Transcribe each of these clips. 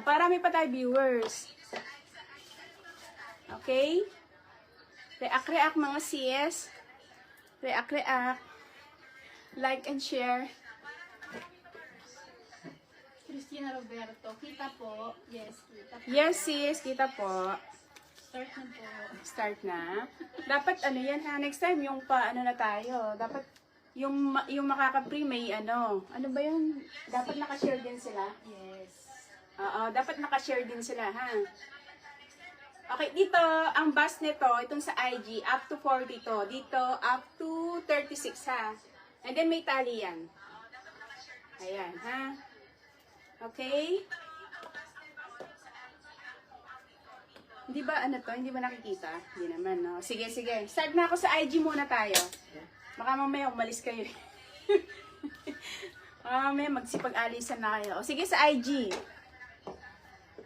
Parami pa tayo viewers. Okay? React mga sis. React. Like and share. Christina Roberto, kita po. Yes, kita po. Yes sis, kita po. Start na po. Start na. Dapat ano yan ha, next time yung ano na tayo. Dapat yung makaka-pre may ano ba yun? Dapat naka-share din sila. Yes. Oo, dapat naka-share din sila ha. Okay, dito ang bus nito, itong sa IG up to 40 to. Dito up to 36 ha. And then may tali yan. Ayan ha. Okay? Hindi ba ano to? Hindi ba nakikita? Hindi naman, no? Sige. Start na ako sa IG muna tayo. Baka mamaya umalis kayo. Baka mamaya magsipag-alisan na kayo. O, sige sa IG.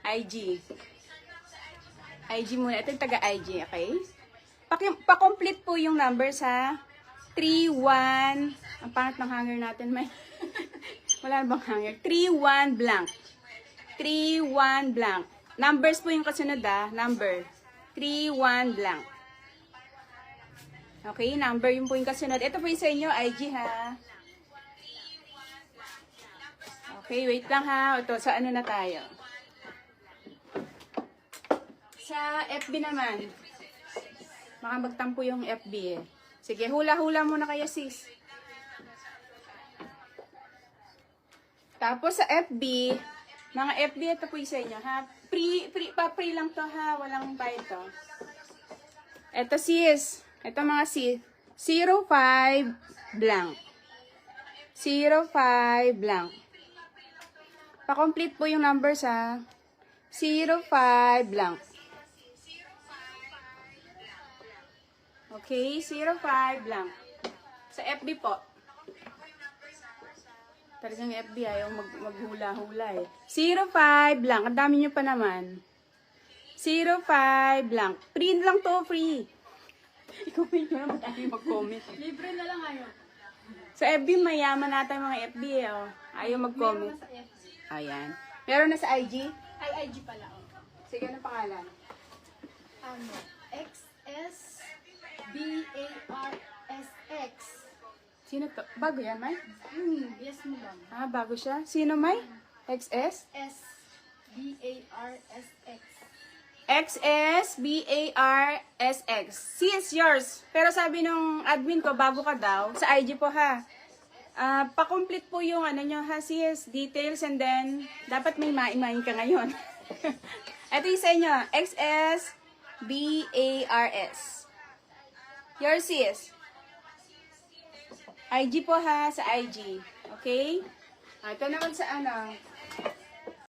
IG muna. Ito yung taga-IG, okay? Pa-complete po yung number sa 31. Ang pangat ng hanger natin, may. Wala bang hanger? 31 blank. 31 blank. Numbers po yung kasunod number. 31 blank. Okay, number yung po yung kasunod. Ito po yung sa inyo, IG ha. Okay, wait lang ha. Ito, sa ano na tayo? Sa FB naman. Baka magtampo yung FB eh. Sige, hula-hula muna kayo sis. Tapos sa FB, mga FB, ito po yung sa inyo ha. Pa-free lang to ha. Walang bayad to. Ito sis. Ito mga sis. 05 blank. 05 blank. Pa-complete po yung number sa 05 blank. Okay, 05 blank. Sa FB po. Talagang FB ayaw maghula-hula eh. 05 blank. Ang dami nyo pa naman. 05 blank. Free lang to, free. I-comment nyo naman tayo mag-comment. Libre na lang ayaw. Sa FB, mayaman natin mga FB eh. Oh. Ayaw mag-comment. Meron na sa FB. Ayan. Meron na sa IG? Ay, IG pala. Oh. Sige, ano pangalan? Ano? XSBARSX. Sino to? Bago yan, May? Yes mo lang. Ah, bago siya. Sino, May? XS? SBARSX. XSBARSX. Sis, yours. Pero sabi nung admin ko, bago ka daw. Sa IG po ha. Pa-complete po yung ano nyo ha, sis. Details and then, dapat may maimahin ka ngayon. Ito yung sa inyo. XSBARS. Yours, sis. IG po ha, sa IG. Okay? Ito naman sa ano.